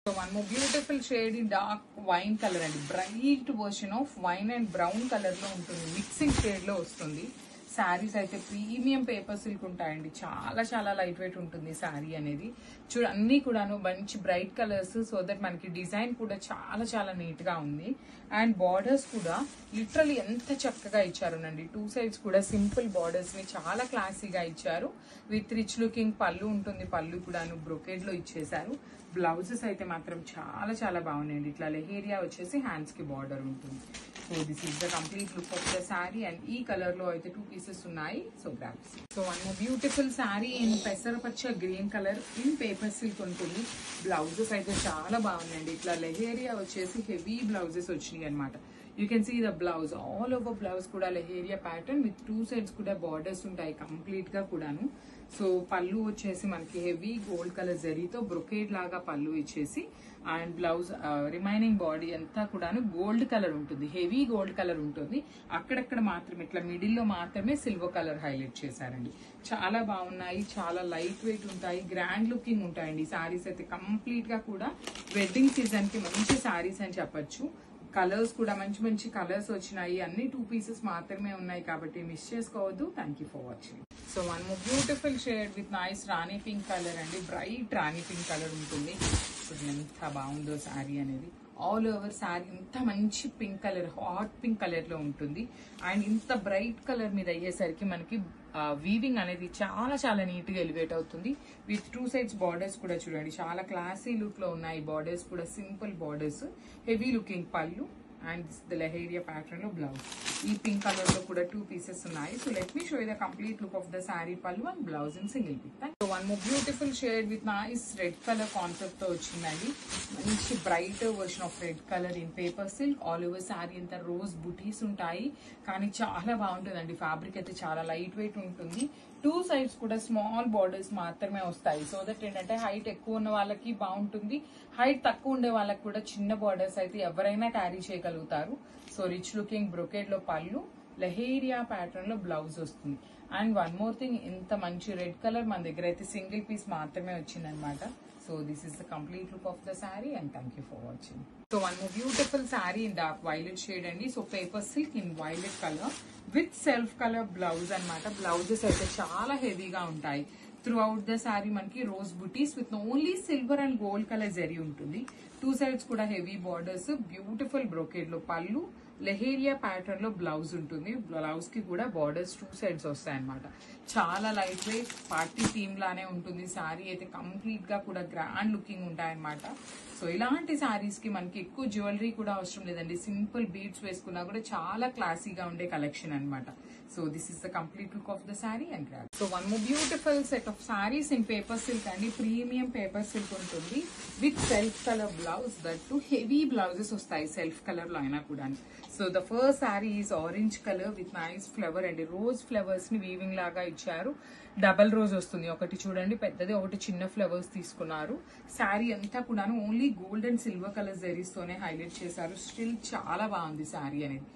So one more beautiful shade in dark wine color and bright version of wine and brown color lo untundi, mixing shade lo vastundi. Sarees aithe premium paper silk untayandi, చాలా light weight ఉంటుంది sorry అనేది. చూడ అన్ని కూడాను మంచి bright colours, so that మనకి design కూడా చాలా నీట్ గా ఉంది. అండ్ బార్డర్స్ కూడా లిటరల్లీ ఎంత చక్కగా ఇచ్చారునండి. టూ సైడ్స్ కూడా సింపుల్ బార్డర్స్ ని చాలా క్లాసీగా ఇచ్చారు. విత్ రిచ్ లుకింగ్ పళ్ళు ఉంటుంది, పళ్ళు కూడాను బ్రొకేడ్ లో ఇచ్చేసారు. బ్లౌజెస్ అయితే మాత్రం చాలా బాగున్నాయండి. ఇట్లా లెహేరియా వచ్చేసి హ్యాండ్స్ కి బార్డర్ ఉంటుంది. So this is the complete look of the sari. And ఈ కలర్ లో అయితే 2 పీసెస్ ఉన్నాయి. So grapes. So one beautiful sari in పెసరపచ్చ green colour in paper silk ఉంటుంది. బ్లౌజెస్ అయితే చాలా బాగున్నాయండి. ఇట్లా లెహేరియా వచ్చేసి హెవీ బ్లౌజెస్ వచ్చినాయి అనమాట. You can see the blouse, all over blouse కూడా లెహేరియా ప్యాటర్న్ విత్ 2 సైడ్స్ కూడా బార్డర్స్ ఉంటాయి కంప్లీట్ గా కూడాను. సో పళ్ళు వచ్చేసి మనకి హెవీ గోల్డ్ కలర్ జరీతో బ్రొకేడ్ లాగా పళ్ళు ఇచ్చేసి, అండ్ బ్లౌజ్ రిమైనింగ్ బాడీ అంతా కూడాను గోల్డ్ కలర్ ఉంటుంది, హెవీ గోల్డ్ కలర్ ఉంటుంది. అక్కడక్కడ మాత్రమే ఇట్లా మిడిల్ లో మాత్రమే సిల్వర్ కలర్ హైలైట్ చేశారండి. చాలా బాగున్నాయి, చాలా లైట్ వెయిట్ ఉంటాయి, గ్రాండ్ లుకింగ్ ఉంటాయండి. సారీస్ అయితే కంప్లీట్ గా కూడా వెడ్డింగ్ సీజన్ కి మంచి సారీస్ అని చెప్పొచ్చు. కలర్స్ కూడా మంచి కలర్స్ వచ్చినాయి. అన్ని 2 పీసెస్ మాత్రమే ఉన్నాయి కాబట్టి మిస్ చేసుకోవద్దు. Thank you for watching. So one more beautiful shade with nice Rani pink colour అండి. బ్రైట్ రాణి పింక్ కలర్ ఉంటుంది. చూడండి ఎంత బాగుందో శారీ అనేది. ఆల్ ఓవర్ శారీ ఇంత మంచి pink colour, hot pink colour లో ఉంటుంది. అండ్ ఇంత బ్రైట్ కలర్ మీద అయ్యేసరికి మనకి వీవింగ్ అనేది చాలా నీట్ గా ఎలివేట్ అవుతుంది. విత్ 2 సైడ్స్ బార్డర్స్ కూడా చూడండి చాలా క్లాసీ లుక్ లో ఉన్నాయి. బార్డర్స్ కూడా సింపుల్ బార్డర్స్, హెవీ లుకింగ్ పళ్ళు, అండ్ ద లెహేరియా ప్యాటర్న్ లో బ్లౌజ్. ఈ పింక్ కలర్ లో కూడా 2 పీసెస్ ఉన్నాయి. So let me show the complete look of the sari, పళ్ళు and blouse in single pic. So one more beautiful shade with nice red colour concept తో వచ్చిందండి. మంచి bright version of red colour in paper silk. All over sari అంతా rose బుటీస్ ఉంటాయి, కానీ చాలా బాగుంటుందండి. Fabric అయితే చాలా లైట్ వెయిట్ ఉంటుంది. 2 సైడ్స్ కూడా స్మాల్ బార్డర్స్ మాత్రమే వస్తాయి. సో దట్ ఏంటంటే హైట్ ఎక్కువ ఉన్న వాళ్ళకి బాగుంటుంది, హైట్ తక్కువ ఉండే వాళ్ళకి కూడా చిన్న బార్డర్స్ అయితే ఎవరైనా క్యారీ చేయగలుగుతారు. సో రిచ్ లుకింగ్ బ్రొకేడ్ లో పళ్ళు, లెహేరియా ప్యాటర్న్ లో బ్లౌజ్ వస్తుంది. అండ్ వన్ మోర్ థింగ్, ఇంత మంచి రెడ్ కలర్ మన దగ్గర అయితే సింగిల్ పీస్ మాత్రమే వచ్చిందనమాట. So this is the complete look of the sari and thank you for watching. So one more beautiful sari in dark violet shade అండి. So paper silk in violet colour with self colour blouse అనమాట. Blouses అయితే చాలా హెవీగా ఉంటాయి. Through out the sari మనకి rose buttis with only silver and gold colour zari ఉంటుంది. 2 sides కూడా heavy borders, beautiful brocade లో పళ్ళు, లెహేరియా ప్యాటర్న్ లో బ్లౌజ్ ఉంటుంది. బ్లౌజ్ కి కూడా బార్డర్స్ 2 సైడ్స్ వస్తాయి అనమాట. చాలా లైట్ వెయిట్ పార్టీ థీమ్ లానే ఉంటుంది. శారీ అయితే కంప్లీట్ గా కూడా గ్రాండ్ లుకింగ్ ఉంటాయన్నమాట. సో ఇలాంటి శారీస్ కి మనకి ఎక్కువ జ్యువెలరీ కూడా అవసరం లేదండి. సింపుల్ బీడ్స్ వేసుకున్నా కూడా చాలా క్లాసీగా ఉండే కలెక్షన్ అనమాట. So this is the complete look of the sari and grab. So one more beautiful set of saris in paper silk అండి. ప్రీమియం పేపర్ సిల్క్ ఉంటుంది with self colour blouse. That to heavy blouses వస్తాయి self colour లో అయినా కూడా. So the first sari is orange colour with nice flower and rose flowers ని weaving లాగా ఇచ్చారు. Double rose వస్తుంది, ఒకటి చూడండి పెద్దది, ఒకటి చిన్న ఫ్లవర్స్ తీసుకున్నారు. శారీ అంతా కూడా only gold and silver colour zaris తోనే హైలైట్ చేశారు. స్టిల్ చాలా బాగుంది శారీ అనేది.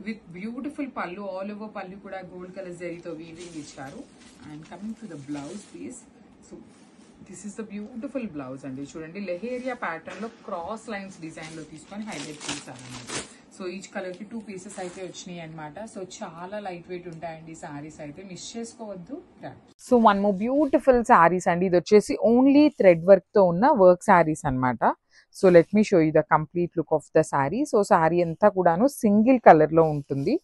With beautiful pallu, all over pallu కూడా గోల్డ్ కలర్ జరీతో వీవింగ్ ఇచ్చారు. And coming to the blouse piece, so this is the beautiful blouse అండి. చూడండి లెహేరియా ప్యాటర్న్ లో క్రాస్ లైన్స్ డిజైన్ లో తీసుకొని హైలైట్ చేశారు అన్నమాట. సో ఈచ్ కలర్ కి 2 పీసెస్ అయితే వచ్చినాయి అనమాట. సో చాలా లైట్ వెయిట్ ఉంటాయండి సారీస్ అయితే, మిస్ చేసుకోవద్దు. So one more beautiful saris అండి. ఇది వచ్చేసి ఓన్లీ థ్రెడ్ వర్క్ తో ఉన్న వర్క్ సారీస్ అనమాట. So let me show you the complete look of the sari. So sari అంతా కూడాను సింగిల్ కలర్ లో ఉంటుంది.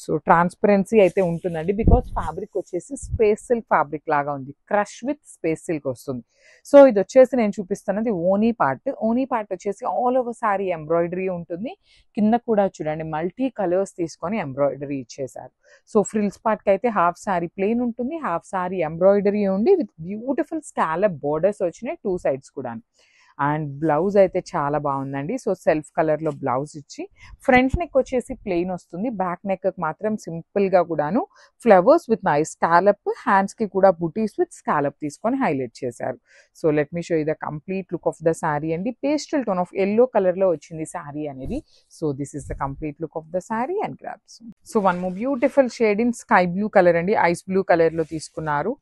సో ట్రాన్స్పరెన్సీ అయితే ఉంటుందండి, బికాస్ ఫ్యాబ్రిక్ వచ్చేసి స్పేస్ సిల్క్ ఫ్యాబ్రిక్ లాగా ఉంది. క్రష్ విత్ స్పేస్ సిల్క్ వస్తుంది. సో ఇది వచ్చేసి నేను చూపిస్తున్నది ఓనీ పార్ట్. ఓనీ పార్ట్ వచ్చేసి ఆల్ ఓవర్ శారీ ఎంబ్రాయిడరీ ఉంటుంది. కింద కూడా చూడండి మల్టీ కలర్స్ తీసుకొని ఎంబ్రాయిడరీ ఇచ్చేసారు. సో ఫ్రిల్స్ పార్ట్ కి అయితే హాఫ్ శారీ ప్లెయిన్ ఉంటుంది, హాఫ్ శారీ ఎంబ్రాయిడరీ ఉండి విత్ బ్యూటిఫుల్ స్కాలప్ బోర్డర్స్ వచ్చినాయి 2 సైడ్స్ కూడా. అండ్ బ్లౌజ్ అయితే చాలా బాగుందండి. సో సెల్ఫ్ కలర్ లో బ్లౌజ్ ఇచ్చి ఫ్రంట్ నెక్ వచ్చేసి ప్లెయిన్ వస్తుంది, బ్యాక్ నెక్ మాత్రం సింపుల్ గా కూడాను flowers with nice scallop, hands కి కూడా బుటీస్ విత్ స్కాలప్ తీసుకొని హైలైట్ చేశారు. So let me show you the complete look of the sari అండి. Pastel tone of yellow colour లో వచ్చింది శారీ అనేది. So this is the complete look of the sari and grabs. So one more beautiful shade in sky blue colour అండి. Ice blue colour లో తీసుకున్నారు.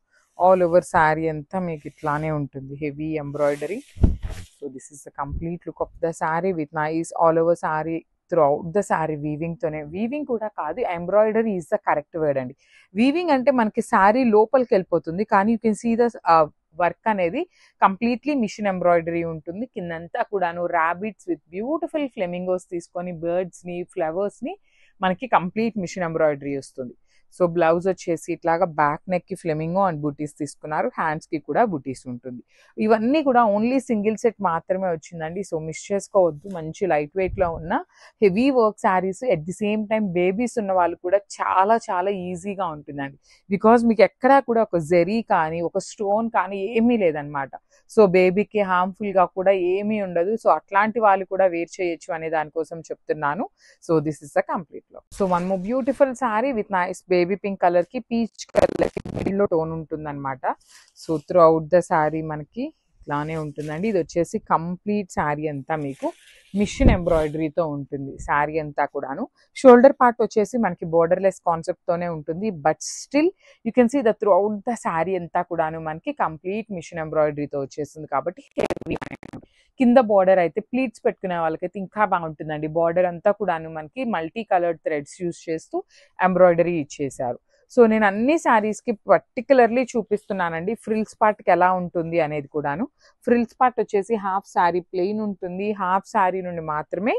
All over sari అంతా మీకు ఇట్లానే ఉంటుంది, heavy embroidery. So this is the complete look of the saree with nice all over saree throughout the saree weaving తోనే, weaving కూడా కాదు, embroidery is the correct word అండి. వీవింగ్ అంటే మనకి శారీ లోపలికి వెళ్ళిపోతుంది, కానీ you can see the work అనేది కంప్లీట్లీ మిషన్ ఎంబ్రాయిడరీ ఉంటుంది. కిందంతా కూడాను ర్యాబిట్స్ విత్ బ్యూటిఫుల్ ఫ్లెమింగోస్ తీసుకొని బర్డ్స్ ని ఫ్లవర్స్ ని మనకి కంప్లీట్ మిషన్ ఎంబ్రాయిడరీ వస్తుంది. సో బ్లౌజ్ వచ్చేసి ఇట్లాగా బ్యాక్ నెక్ కి ఫ్లెమింగో అండ్ బుటీస్ తీసుకున్నారు, హ్యాండ్స్ కి కూడా బుటీస్ ఉంటుంది. ఇవన్నీ కూడా ఓన్లీ సింగిల్ సెట్ మాత్రమే వచ్చిందండి. సో మిస్ చేసుకోవద్దు, మంచి లైట్ వెయిట్ లో ఉన్న heavy work saris. At the same time babies ఉన్న వాళ్ళు కూడా చాలా చాలా ఈజీగా ఉంటుందండి. బికాజ్ మీకు ఎక్కడా కూడా ఒక జెరీ కానీ ఒక స్టోన్ కానీ ఏమీ లేదనమాట. సో బేబీకి హార్మ్ఫుల్ గా కూడా ఏమీ ఉండదు. సో అట్లాంటి వాళ్ళు కూడా వేర్ చేయొచ్చు అనే దానికోసం చెప్తున్నాను. So this is the complete look. So one more beautiful sari with nice baby pink colour కి పీచ్ కలర్ కి మిడిల్ లో టోన్ ఉంటుంది అనమాట. So throughout the sari మనకి ఇట్లానే ఉంటుందండి. ఇది వచ్చేసి కంప్లీట్ శారీ అంతా మీకు మిషన్ ఎంబ్రాయిడరీతో ఉంటుంది. శారీ అంతా కూడాను షోల్డర్ పార్ట్ వచ్చేసి మనకి బోర్డర్లెస్ కాన్సెప్ట్ తోనే ఉంటుంది. But still you can see the throughout the sari అంతా కూడాను మనకి కంప్లీట్ మిషన్ ఎంబ్రాయిడరీతో వచ్చేస్తుంది. కాబట్టి కింద బార్డర్ అయితే ప్లీట్స్ పెట్టుకునే వాళ్ళకైతే ఇంకా బాగుంటుందండి. బార్డర్ అంతా కూడాను మనకి మల్టీ కలర్డ్ థ్రెడ్స్ యూస్ చేస్తూ ఎంబ్రాయిడరీ ఇచ్చేసారు. సో నేను అన్ని శారీస్ కి పర్టికులర్లీ చూపిస్తున్నానండి ఫ్రిల్స్ పార్ట్ కి ఎలా ఉంటుంది అనేది కూడాను. ఫ్రిల్స్ పార్ట్ వచ్చేసి హాఫ్ శారీ ప్లెయిన్ ఉంటుంది, హాఫ్ శారీ నుండి మాత్రమే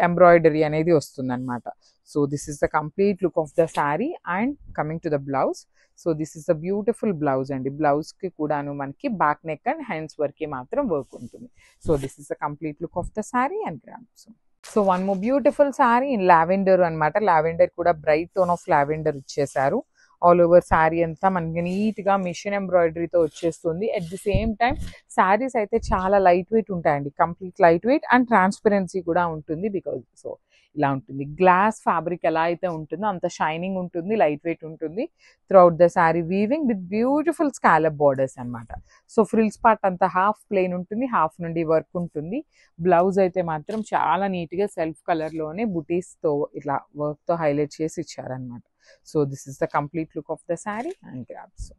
ఎంబ్రాయిడరీ అనేది వస్తుంది అనమాట. So this is the complete look of the sari. And coming to the blouse, so this is the beautiful blouse అండి. బ్లౌజ్ కి కూడాను మనకి back neck and hands work కి మాత్రం వర్క్ ఉంటుంది. So this is the complete look of the sari and grams. So one more beautiful sari in lavender అనమాట. Lavender కూడా bright tone of lavender ఇచ్చేసారు. ఆల్ ఓవర్ శారీ అంతా మనకి నీట్ గా మిషన్ ఎంబ్రాయిడరీతో వచ్చేస్తుంది. At the same time saris అయితే చాలా లైట్ వెయిట్ ఉంటాయండి, complete light weight and transparency కూడా ఉంటుంది. బికాజ్ సో ఇలా ఉంటుంది, గ్లాస్ ఫ్యాబ్రిక్ ఎలా అయితే ఉంటుందో అంత షైనింగ్ ఉంటుంది, లైట్ వెయిట్ ఉంటుంది. Throughout the sari weaving with beautiful scallop borders అనమాట. సో ఫ్రిల్స్ పార్ట్ అంతా హాఫ్ ప్లెయిన్ ఉంటుంది, హాఫ్ నుండి వర్క్ ఉంటుంది. బ్లౌజ్ అయితే మాత్రం చాలా నీట్ గా సెల్ఫ్ కలర్ లోనే బుటీస్ తో ఇట్లా వర్క్ తో హైలైట్ చేసి ఇచ్చారనమాట. So this is the complete look of the sari and grabs.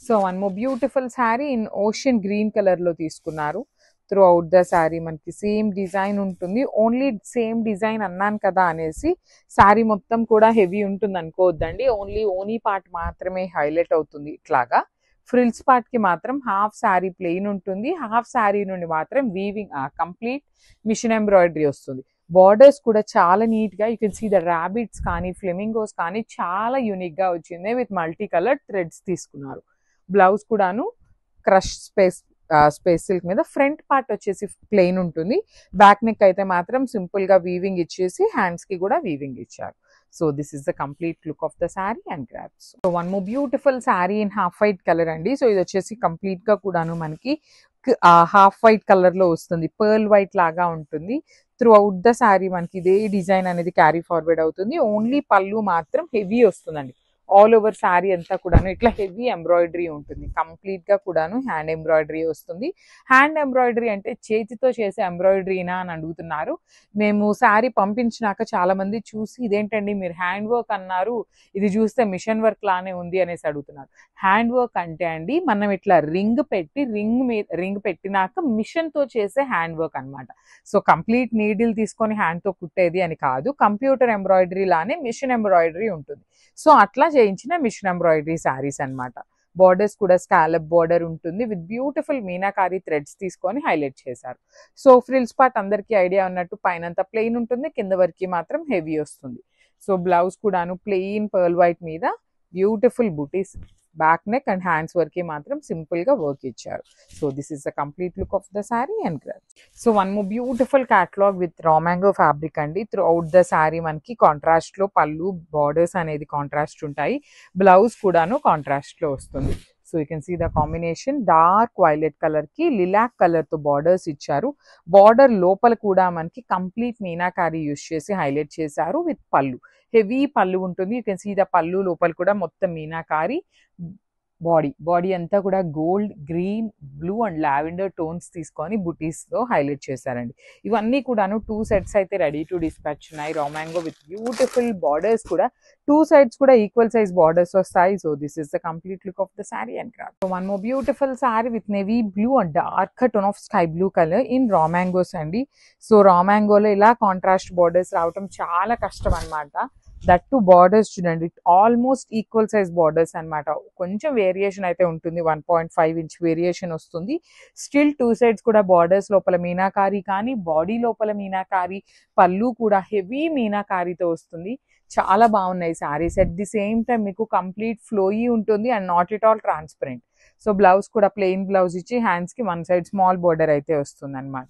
So one more beautiful sari in ocean green colour లో తీసుకున్నారు. త్రూ అవుట్ ద శారీ మనకి సేమ్ డిజైన్ ఉంటుంది. ఓన్లీ సేమ్ డిజైన్ అన్నాను కదా అనేసి శారీ మొత్తం కూడా హెవీ ఉంటుంది అనుకోవద్దండి. ఓన్లీ ఓనీ పార్ట్ మాత్రమే హైలైట్ అవుతుంది. ఇట్లాగా ఫ్రిల్స్ పార్ట్ కి మాత్రం హాఫ్ శారీ ప్లెయిన్ ఉంటుంది, హాఫ్ శారీ నుండి మాత్రం వీవింగ్ కంప్లీట్ మిషన్ ఎంబ్రాయిడరీ వస్తుంది. బార్డర్స్ కూడా చాలా నీట్ గా you can see the rabbits కానీ ఫ్లెమింగోస్ కానీ చాలా యూనిక్ గా వచ్చింది. విత్ మల్టీ కలర్ థ్రెడ్స్ తీసుకున్నారు. బ్లౌజ్ కూడాను క్రష్ స్పేస్ సిల్క్ మీద. ఫ్రంట్ పార్ట్ వచ్చేసి ప్లెయిన్ ఉంటుంది, బ్యాక్ నెక్ అయితే మాత్రం సింపుల్ గా వీవింగ్ ఇచ్చేసి హ్యాండ్స్ కి కూడా వీవింగ్ ఇచ్చారు. So this is the complete look of the sari and grabs. So one more beautiful sari in half white colour అండి. సో ఇది వచ్చేసి కంప్లీట్ గా కూడాను మనకి హాఫ్ వైట్ కలర్ లో వస్తుంది, పర్ల్ వైట్ లాగా ఉంటుంది. త్రూ అవుట్ ద శారీ మనకి ఇదే డిజైన్ అనేది క్యారీ ఫార్వర్డ్ అవుతుంది. ఓన్లీ పళ్ళు మాత్రం హెవీ వస్తుందండి. ఆల్ ఓవర్ శారీ అంతా కూడాను ఇట్లా హెవీ ఎంబ్రాయిడరీ ఉంటుంది. కంప్లీట్ గా కూడాను హ్యాండ్ ఎంబ్రాయిడరీ వస్తుంది. హ్యాండ్ ఎంబ్రాయిడరీ అంటే చేతితో చేసే ఎంబ్రాయిడరీనా అని అడుగుతున్నారు. మేము శారీ పంపించినాక చాలా మంది చూసి ఇదేంటండి మీరు హ్యాండ్ వర్క్ అన్నారు, ఇది చూస్తే మిషన్ వర్క్ లానే ఉంది అనేసి అడుగుతున్నారు. హ్యాండ్ వర్క్ అంటే అండి మనం ఇట్లా రింగ్ పెట్టి రింగ్ పెట్టినాక మిషన్ తో చేసే హ్యాండ్ వర్క్ అనమాట. సో కంప్లీట్ నీడిల్ తీసుకొని హ్యాండ్ తో కుట్టేది అని కాదు, కంప్యూటర్ ఎంబ్రాయిడరీ లానే మిషన్ ఎంబ్రాయిడరీ ఉంటుంది. సో అట్లా చేయించిన మిషన్ ఎంబ్రాయిడరీ శారీస్ అనమాట. బార్డర్స్ కూడా స్కాలప్ బార్డర్ ఉంటుంది విత్ బ్యూటిఫుల్ మీనాకారి థ్రెడ్స్ తీసుకొని హైలైట్ చేశారు. సో ఫ్రిల్స్ పార్ట్ అందరికీ ఐడియా ఉన్నట్టు పైనంతా ప్లెయిన్ ఉంటుంది, కింద వరకు మాత్రం హెవీ వస్తుంది. సో బ్లౌజ్ కూడాను ప్లెయిన్ పర్ల్ వైట్ మీద beautiful buttis, back neck and hands వరకు మాత్రం సింపుల్ గా వర్క్ ఇచ్చారు. So this is the complete look of the sari and grabs. So one more beautiful catalogue with raw mango fabric అండి. Through out the sari మనకి contrast లో పళ్ళు borders అనేది contrast ఉంటాయి, బ్లౌజ్ కూడాను కాంట్రాస్ట్ లో వస్తుంది. So you can see the combination dark violet colour కి లిలాక్ కలర్ తో బార్డర్స్ ఇచ్చారు. బార్డర్ లోపల కూడా మనకి కంప్లీట్ మీనాకారి యూస్ చేసి హైలైట్ చేశారు విత్ పళ్ళు, హెవీ పళ్ళు ఉంటుంది. యూ కెన్ సీ ద పళ్ళు లోపల కూడా మొత్తం మీనాకారి, బాడీ అంతా కూడా gold, green, blue and lavender tones తీసుకొని బుటీస్తో హైలైట్ చేశారండి. ఇవన్నీ కూడాను 2 సెట్స్ అయితే రెడీ టు డిస్పాచ్ ఉన్నాయి. Raw mango with beautiful borders కూడా 2 సైడ్స్ కూడా ఈక్వల్ సైజ్ బార్డర్స్ వస్తాయి. So this is the complete look of the sari and craft. So one more beautiful sari with navy blue and dark tone of sky blue colour in రా mangoes అండి. So రా మ్యాంగోలో ఇలా contrast borders రావటం చాలా కష్టం అనమాట. That to borders చూడండి, almost equal size borders అనమాట. కొంచెం వేరియేషన్ అయితే ఉంటుంది, 1.5 ఇంచ్ వేరియేషన్ వస్తుంది. స్టిల్ 2 సైడ్స్ కూడా బార్డర్స్ లోపల మీనాకారి కానీ, బాడీ లోపల మీనాకారి, పళ్ళు కూడా హెవీ మీనాకారితో వస్తుంది. చాలా బాగున్నాయి saris. At the same time మీకు కంప్లీట్ ఫ్లోయీ ఉంటుంది and not it all transparent. So blouse కూడా ప్లెయిన్ బ్లౌజ్ ఇచ్చి హ్యాండ్స్కి 1 సైడ్ స్మాల్ బార్డర్ అయితే వస్తుంది అనమాట.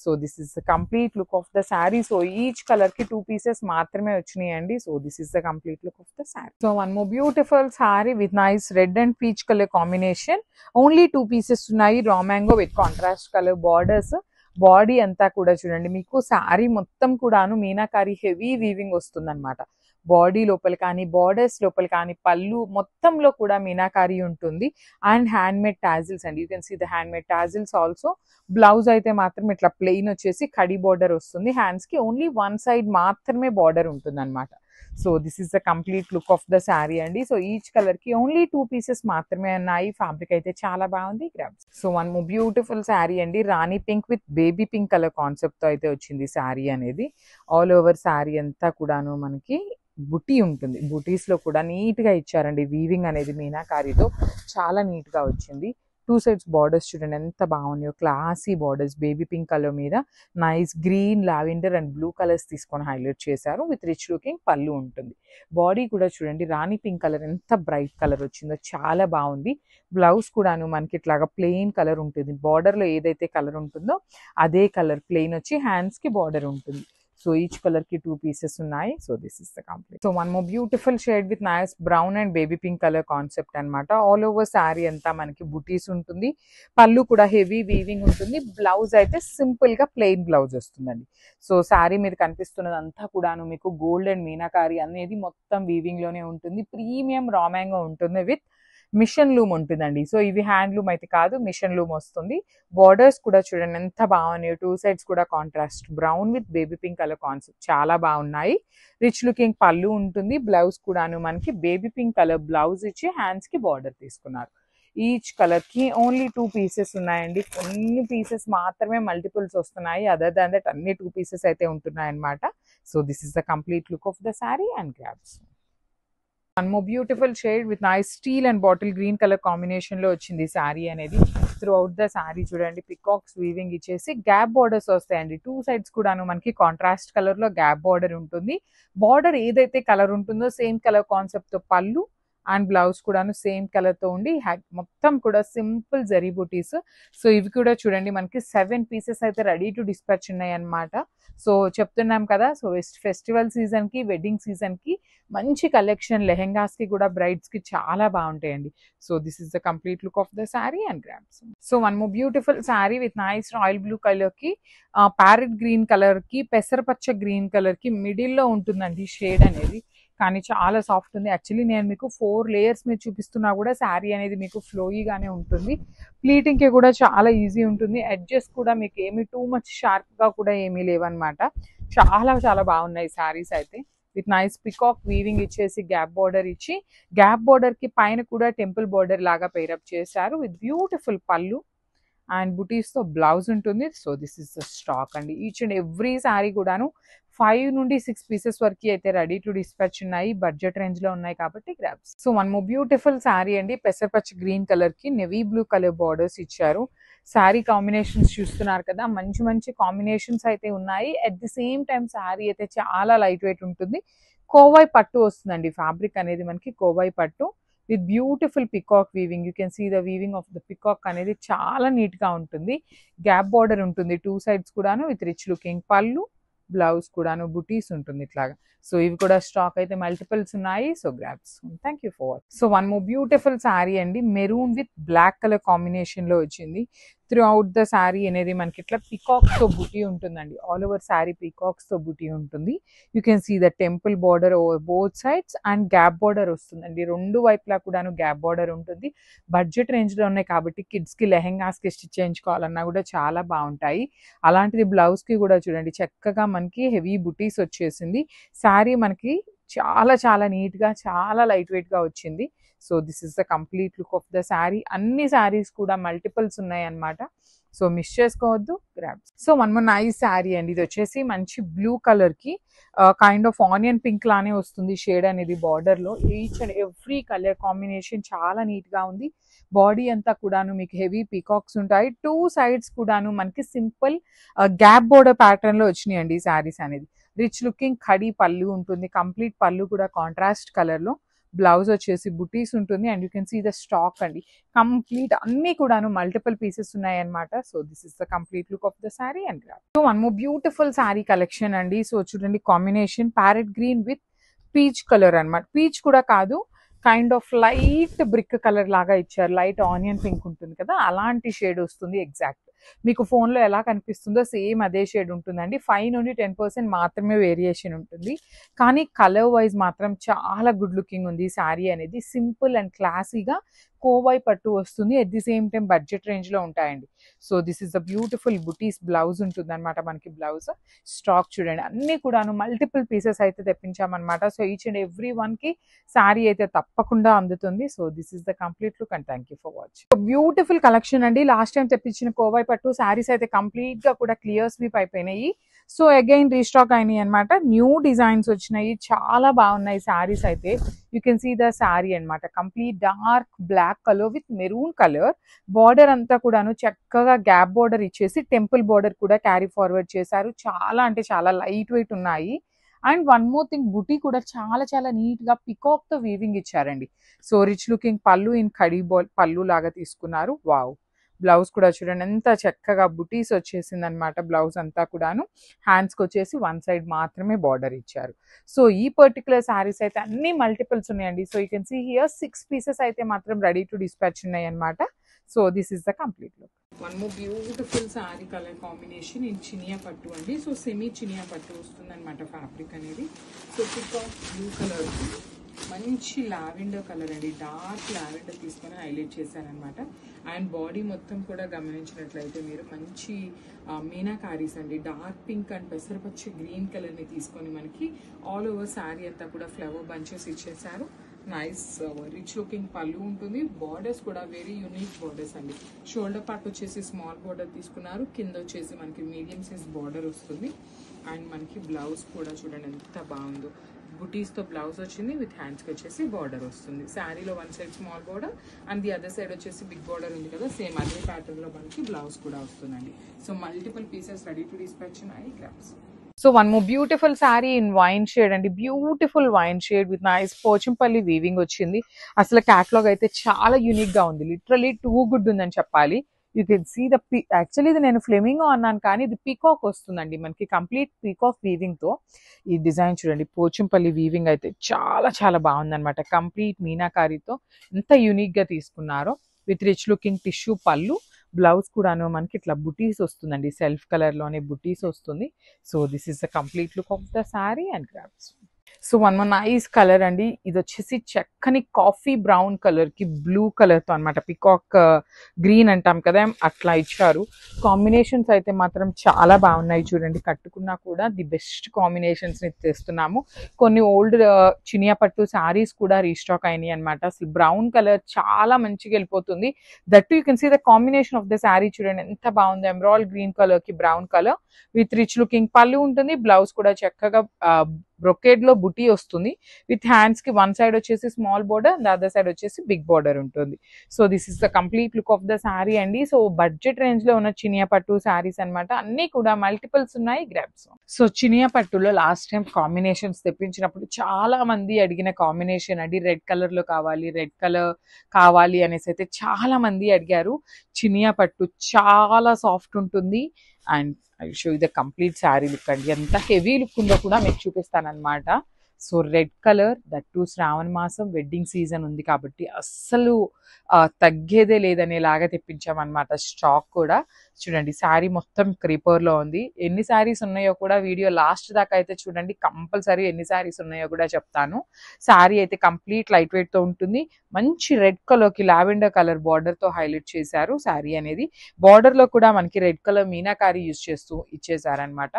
So this is the complete look of the sari. So each కలర్కి 2 పీసెస్ మాత్రమే వచ్చినాయండి. So this is the complete look of the sari. So one more beautiful sari with nice red and peach colour combination. Only 2 pieces ఉన్నాయి. Raw mango with contrast colour borders. Body అంతా కూడా చూడండి, మీకు శారీ మొత్తం కూడాను మీనాకారి హెవీ వీవింగ్ వస్తుంది అనమాట. బాడీ లోపల కానీ, బార్డర్స్ లోపల కానీ, పళ్ళు మొత్తంలో కూడా మీనాకారి ఉంటుంది. అండ్ హ్యాండ్మేడ్ టాజిల్స్ అండి. You can see the handmade tassels also. Blouse అయితే మాత్రం ఇట్లా ప్లెయిన్ వచ్చేసి కడి బార్డర్ వస్తుంది. హ్యాండ్స్కి ఓన్లీ 1 సైడ్ మాత్రమే బార్డర్ ఉంటుంది అనమాట. So this is the complete look of the sari అండి. సో ఈచ్ కలర్కి ఓన్లీ 2 పీసెస్ మాత్రమే ఉన్నాయి. ఫ్యాబ్రిక్ అయితే చాలా బాగుంది. Grabs. So one more beautiful sari అండి. Rani pink with baby pink colour కాన్సెప్ట్తో అయితే వచ్చింది శారీ అనేది. ఆల్ ఓవర్ శారీ అంతా కూడాను మనకి బుటీ ఉంటుంది. బుటీస్లో కూడా నీట్గా ఇచ్చారండి. వీవింగ్ అనేది మీనాకారితో చాలా నీట్గా వచ్చింది. 2 సైడ్స్ బార్డర్స్ చూడండి ఎంత బాగున్నాయో. Classy borders baby pink colour మీద nice green, lavender and blue colours తీసుకొని హైలైట్ చేశారు. విత్ రిచ్ లుకింగ్ పళ్ళు ఉంటుంది. బాడీ కూడా చూడండి రాణి పింక్ కలర్ ఎంత బ్రైట్ కలర్ వచ్చిందో చాలా బాగుంది. బ్లౌజ్ కూడాను మనకి ఇట్లాగా ప్లెయిన్ కలర్ ఉంటుంది. బార్డర్లో ఏదైతే కలర్ ఉంటుందో అదే కలర్ ప్లెయిన్ వచ్చి హ్యాండ్స్కి బార్డర్ ఉంటుంది. సో ఈచ్ కలర్కి 2 పీసెస్ ఉన్నాయి. So this is the complete. So one more beautiful shade with nice brown and baby pink colour concept అనమాట. ఆల్ ఓవర్ శారీ అంతా మనకి బుటీస్ ఉంటుంది. పళ్ళు కూడా హెవీ వీవింగ్ ఉంటుంది. బ్లౌజ్ అయితే సింపుల్గా ప్లెయిన్ బ్లౌజ్ వస్తుందండి. సో శారీ మీద కనిపిస్తున్నది అంతా కూడాను మీకు గోల్డ్ అండ్ మీనాకారి అనేది మొత్తం వీవింగ్లోనే ఉంటుంది. ప్రీమియం రా మ్యాంగో ఉంటుంది విత్ మిషన్ లూమ్ ఉంటుందండి. సో ఇవి హ్యాండ్లూమ్ అయితే కాదు, మిషన్ లూమ్ వస్తుంది. బార్డర్స్ కూడా చూడండి ఎంత బాగున్నాయి. 2 సైడ్స్ కూడా contrast brown with baby pink colour concept చాలా బాగున్నాయి. రిచ్ లుకింగ్ పళ్ళు ఉంటుంది. బ్లౌజ్ కూడాను మనకి బేబీ పింక్ కలర్ బ్లౌజ్ ఇచ్చి హ్యాండ్స్కి బార్డర్ తీసుకున్నారు. ఈచ్ కలర్కి ఓన్లీ 2 పీసెస్ ఉన్నాయండి. కొన్ని పీసెస్ మాత్రమే మల్టిపుల్స్ వస్తున్నాయి. అదర్ దాన్ దట్ అన్ని 2 పీసెస్ అయితే ఉంటున్నాయి అనమాట. So this is the complete look of the sari and grabs. One more beautiful shade with nice steel and bottle green colour combination లో వచ్చింది శారీ అనేది. త్రూ అవుట్ ద శారీ చూడండి పికాక్స్ వీవింగ్ ఇచ్చేసి gap borders వస్తాయండి. 2 సైడ్స్ కూడాను మనకి కాంట్రాస్ట్ కలర్ లో gap border ఉంటుంది. బార్డర్ ఏదైతే కలర్ ఉంటుందో సేమ్ కలర్ కాన్సెప్ట్ తో పళ్ళు అండ్ బ్లౌజ్ కూడాను సేమ్ కలర్ తో ఉండి మొత్తం కూడా సింపుల్ జరీ బూటీస్. సో ఇవి కూడా చూడండి మనకి 7 పీసెస్ అయితే రెడీ టు డిస్పాచ్ ఉన్నాయి అనమాట. సో చెప్తున్నాం కదా, సో ఫెస్టివల్ సీజన్ కి, వెడ్డింగ్ సీజన్ కి మంచి కలెక్షన్, లెహెంగాస్ కి కూడా బ్రైడ్స్ కి చాలా బాగుంటాయండి. So this is the complete look of the sari and grabs. So one more beautiful sari with nice royal blue colour కి, ప్యారెట్ గ్రీన్ కలర్ కి, పెసరపచ్చ గ్రీన్ కలర్ కి మిడిల్ లో ఉంటుందండి షేడ్ అనేది. కానీ చాలా సాఫ్ట్ ఉంది. యాక్చువల్లీ నేను మీకు 4 లేయర్స్ మీద చూపిస్తున్నా కూడా శారీ అనేది మీకు ఫ్లోయీగానే ఉంటుంది. ప్లీటింగ్కి కూడా చాలా ఈజీ ఉంటుంది. ఎడ్జెస్ కూడా మీకు ఏమి టూ మచ్ షార్ప్గా కూడా ఏమీ లేవన్నమాట. చాలా చాలా బాగున్నాయి శారీస్ అయితే. విత్ నైస్ పికాక్ వీవింగ్ ఇచ్చేసి గ్యాప్ బార్డర్ ఇచ్చి, గ్యాప్ బార్డర్కి పైన కూడా టెంపుల్ బార్డర్ లాగా పేరప్ చేశారు. విత్ బ్యూటిఫుల్ పళ్ళు అండ్ బుటీస్తో బ్లౌజ్ ఉంటుంది. So this is the stock అండి. ఈచ్ అండ్ ఎవ్రీ శారీ కూడాను 5 నుండి 6 పీసెస్ వరకు అయితే రెడీ టు డిస్పాచ్ ఉన్నాయి. బడ్జెట్ రేంజ్లో ఉన్నాయి కాబట్టి grabs. So one more beautiful sari అండి. పెసరపచ్చ గ్రీన్ కలర్కి నెవీ బ్లూ కలర్ బార్డర్స్ ఇచ్చారు. శారీ కాంబినేషన్స్ చూస్తున్నారు కదా, మంచి మంచి కాంబినేషన్స్ అయితే ఉన్నాయి. At the same time sari అయితే చాలా లైట్ వెయిట్ ఉంటుంది. కోవై పట్టు వస్తుందండి. ఫ్యాబ్రిక్ అనేది మనకి కోవై పట్టు with beautiful peacock weaving. You can see the weaving of the peacock అనేది చాలా నీట్గా ఉంటుంది. గ్యాప్ బార్డర్ ఉంటుంది 2 సైడ్స్ కూడాను. విత్ రిచ్ లుకింగ్ పళ్ళు, బ్లౌజ్ కూడాను బుటీస్ ఉంటుంది ఇట్లాగా. సో ఇవి కూడా స్టాక్ అయితే మల్టిపుల్స్ ఉన్నాయి. So grabs. Thank you for watch. So one more beautiful sari అండి. Maroon with black colour combination లో వచ్చింది. త్రూ అవుట్ ద శారీ అనేది మనకి ఇట్లా పికాక్స్ తో బుటీ ఉంటుందండి. ఆల్ ఓవర్ శారీ పికాక్స్ తో బుటీ ఉంటుంది. You can see the temple border over both sides and gap border వస్తుందండి. రెండు వైపులా కూడాను గ్యాప్ బార్డర్ ఉంటుంది. బడ్జెట్ రేంజ్ లో ఉన్నాయి కాబట్టి కిడ్స్ కి లెహెంగాస్ కి స్టిచ్ చేయించుకోవాలన్నా కూడా చాలా బాగుంటాయి. అలాంటిది బ్లౌజ్ కి కూడా చూడండి చక్కగా మనకి హెవీ బుటీస్ వచ్చేసింది. శారీ మనకి చాలా చాలా నీట్ గా చాలా లైట్ వెయిట్ గా వచ్చింది. So this is the complete look of the sari. అన్ని శారీస్ కూడా మల్టిపుల్స్ ఉన్నాయి అన్నమాట. సో మిస్ చేసుకోవద్దు, grab. So one more nice sari అండి. ఇది వచ్చేసి మంచి బ్లూ కలర్ కి కైండ్ ఆఫ్ ఆనియన్ పింక్ లానే వస్తుంది షేడ్ అనేది బార్డర్ లో. Each and every colour combination చాలా నీట్ గా ఉంది. బాడీ అంతా కూడాను మీకు హెవీ పీకాక్స్ ఉంటాయి. టూ సైడ్స్ కూడాను మనకి సింపుల్ గ్యాప్ బోర్డర్ ప్యాటర్న్ లో వచ్చినాయి అండి ఈ శారీస్ అనేది. రిచ్ లుకింగ్ ఖడీ పళ్ళు ఉంటుంది. కంప్లీట్ పళ్ళు కూడా కాంట్రాస్ట్ కలర్ లో. బ్లౌజ్ వచ్చేసి బుటీస్ ఉంటుంది and you can see the stock అండి. కంప్లీట్ అన్ని కూడాను మల్టిపుల్ పీసెస్ ఉన్నాయి అనమాట. So this is the complete look of the sari and grab. So one more beautiful sari collection అండి. సో చూడండి combination parrot green with peach colour అనమాట. Peach కూడా కాదు, kind of light brick colour లాగా ఇచ్చారు. లైట్ ఆనియన్ పింక్ ఉంటుంది కదా, అలాంటి షేడ్ వస్తుంది. ఎగ్జాక్ట్ మీకు ఫోన్లో ఎలా కనిపిస్తుందో సేమ్ అదే షేడ్ ఉంటుందండి. 5 నుండి 10% మాత్రమే వేరియేషన్ ఉంటుంది. కానీ కలర్ వైజ్ మాత్రం చాలా గుడ్ లుకింగ్ ఉంది ఈ శారీ అనేది. సింపుల్ అండ్ క్లాసీగా కోవై పట్టు వస్తుంది. At the same time budget రేంజ్లో ఉంటాయండి. So this is the beautiful buttis blouse ఉంటుంది అనమాట. మనకి బ్లౌజ్ స్టాక్ చూడండి అన్ని కూడాను మల్టిపుల్ పీసెస్ అయితే తెప్పించామన్నమాట. So each and every one కి శారీ అయితే తప్పకుండా అందుతుంది. So this is the complete look and thank you for watching. Beautiful collection అండి. లాస్ట్ టైం తెప్పించిన కోవై పట్టు శారీస్ అయితే కంప్లీట్ గా కూడా క్లియర్ స్వీప్ అయిపోయినాయి. సో అగైన్ రీస్టాక్ అయినాయి అనమాట. న్యూ డిజైన్స్ వచ్చినాయి, చాలా బాగున్నాయి శారీస్ అయితే. You can see the sari అనమాట. Complete dark black colour with maroon colour. Border అంతా కూడాను చక్కగా గ్యాప్ బార్డర్ ఇచ్చేసి టెంపుల్ బార్డర్ కూడా క్యారీ ఫార్వర్డ్ చేశారు. చాలా అంటే చాలా లైట్ వెయిట్ ఉన్నాయి. అండ్ వన్ మోర్ థింగ్, బుటీ కూడా చాలా చాలా నీట్ గా పికాక్ తో వీవింగ్ ఇచ్చారండి. సో రిచ్ లుకింగ్ పళ్ళు ఇన్ ఖడీ పళ్ళు లాగా తీసుకున్నారు. వావ్. బ్లౌజ్ కూడా చూడండి ఎంత చక్కగా బుటీస్ వచ్చేసింది అనమాట. బ్లౌజ్ అంతా కూడాను హ్యాండ్స్ కి వచ్చేసి వన్ సైడ్ మాత్రమే బార్డర్ ఇచ్చారు. సో ఈ పర్టికులర్ శారీస్ అయితే అన్ని మల్టిపుల్స్ ఉన్నాయండి. So you can see here 6 pieces అయితే మాత్రం రెడీ టు డిస్పాచ్ ఉన్నాయి అనమాట. So this is the complete look. One more beautiful sari colour combination in చినియా పట్టు అండి. సో సెమీ చినియా పట్టు వస్తుంది అనమాట ఫ్యాబ్రిక్ అనేది. సో పికాక్ బ్లూ కలర్ మంచి లావెండర్ కలర్ అండి. డార్క్ లావెండర్ తీసుకొని హైలైట్ చేశారనమాట. అండ్ బాడీ మొత్తం కూడా గమనించినట్లయితే మీరు మంచి మీనాకారీస్ అండి. డార్క్ పింక్ అండ్ పెసరపచ్చి గ్రీన్ కలర్ ని తీసుకొని మనకి ఆల్ ఓవర్ శారీ అంతా కూడా ఫ్లవర్ బంచెస్ ఇచ్చేసారు. నైస్ రిచ్ లుకింగ్ పళ్ళు ఉంటుంది. బార్డర్స్ కూడా వెరీ యూనిక్ బార్డర్స్ అండి. షోల్డర్ పార్ట్ వచ్చేసి స్మాల్ బార్డర్ తీసుకున్నారు. కింద వచ్చేసి మనకి మీడియం సైజ్ బార్డర్ వస్తుంది. అండ్ మనకి బ్లౌజ్ కూడా చూడండి ఎంత బాగుందో. బుటీస్ తో బ్లౌజ్ వచ్చింది. విత్ హ్యాండ్స్ కి వచ్చేసి బార్డర్ వస్తుంది. శారీలో one side small border and the other side వచ్చేసి బిగ్ బార్డర్ ఉంది కదా, సేమ్ అదే ప్యాటర్న్ లో మనకి బ్లౌజ్ కూడా వస్తుందండి. So multiple pieces ready to dispatch ఉన్నాయి. Grabs. So one more beautiful sari in wine shade అండి. Beautiful wine shade with nice Pochampalli weaving వచ్చింది. అసలు క్యాటలాగ్ అయితే చాలా యూనిక్ గా ఉంది. లిటరలీ టూ గుడ్ ఉందని చెప్పాలి. You can see the actually ఇది నేను ఫ్లెమింగో అన్నాను కానీ ఇది పీకాక్ వస్తుందండి మనకి. కంప్లీట్ పీకాక్ వీవింగ్ తో ఈ డిజైన్ చూడండి. పోచంపల్లి వీవింగ్ అయితే చాలా చాలా బాగుందన్నమాట. కంప్లీట్ మీనాకారితో ఎంత యూనిక్ గా తీసుకున్నారో. విత్ రిచ్ లుకింగ్ టిష్యూ పళ్ళు. బ్లౌజ్ కూడాను మనకి ఇట్లా బుటీస్ వస్తుందండి. సెల్ఫ్ కలర్ లోనే బుటీస్ వస్తుంది. So this is the complete look of the sari and grabs. So one more nice colour అండి. ఇది వచ్చేసి చక్కని కాఫీ బ్రౌన్ కలర్ కి బ్లూ కలర్ తో అనమాట. పికాక్ గ్రీన్ అంటాం కదా, అట్లా ఇచ్చారు. కాంబినేషన్స్ అయితే మాత్రం చాలా బాగున్నాయి చూడండి. కట్టుకున్నా కూడా ది బెస్ట్ కాంబినేషన్స్ ని తెస్తున్నాము. కొన్ని ఓల్డ్ చినియా పట్టు శారీస్ కూడా రీస్టాక్ అయినాయి అనమాట. అసలు బ్రౌన్ కలర్ చాలా మంచిగా వెళ్ళిపోతుంది. That you can see the combination of the sari చూడండి ఎంత బాగుంది. ఎమరాల్డ్ గ్రీన్ కలర్ కి brown colour with rich looking pallu ఉంటుంది. బ్లౌజ్ కూడా చక్కగా బ్రొకేడ్ లో బుటీ వస్తుంది. విత్ హ్యాండ్స్ కి వన్ సైడ్ వచ్చేసి small border and other side వచ్చేసి బిగ్ బోర్డర్ ఉంటుంది. So this is the complete look of the sari అండి. సో బడ్జెట్ రేంజ్ లో ఉన్న చినియా పట్టు శారీస్ అనమాట. అన్ని కూడా మల్టిపుల్స్ ఉన్నాయి. గ్రాబ్స్. సో చినియా పట్టులో లాస్ట్ టైం కాంబినేషన్స్ తెప్పించినప్పుడు చాలా మంది అడిగిన కాంబినేషన్ అండి. రెడ్ కలర్ లో కావాలి, రెడ్ కలర్ కావాలి అనేసి అయితే చాలా మంది అడిగారు. చినియా పట్టు చాలా సాఫ్ట్ ఉంటుంది. And I show the complete sari look అండి. ఎంత హెవీ లుక్ ఉందో కూడా మీకు చూపిస్తాను అనమాట. So red colour, that too శ్రావణ మాసం వెడ్డింగ్ సీజన్ ఉంది కాబట్టి అస్సలు తగ్గేదే లేదనేలాగా తెప్పించామన్నమాట. స్టాక్ కూడా చూడండి, శారీ మొత్తం క్రీపర్లో ఉంది. ఎన్ని శారీస్ ఉన్నాయో కూడా వీడియో లాస్ట్ దాకా అయితే చూడండి, కంపల్సరీ ఎన్ని శారీస్ ఉన్నాయో కూడా చెప్తాను. శారీ అయితే కంప్లీట్ లైట్ వెయిట్తో ఉంటుంది. మంచి రెడ్ కలర్కి లావెండర్ కలర్ బార్డర్తో హైలైట్ చేశారు శారీ అనేది. బార్డర్లో కూడా మనకి రెడ్ కలర్ మీనాకారీ యూజ్ చేస్తూ ఇచ్చేసారనమాట.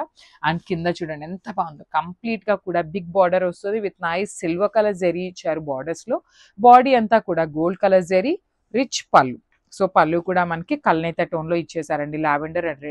అండ్ కింద చూడండి ఎంత బాగుందో, కంప్లీట్గా కూడా బిగ్ బార్డర్ వస్తుంది with nice silver colour zari ఇచ్చారు బార్డర్స్లో. బాడీ అంతా కూడా గోల్డ్ కలర్ జరీ, రిచ్ పళ్ళు. సో పళ్ళు కూడా మనకి కల్నేత టోన్లో ఇచ్చేసారండి. లావెండర్ అండ్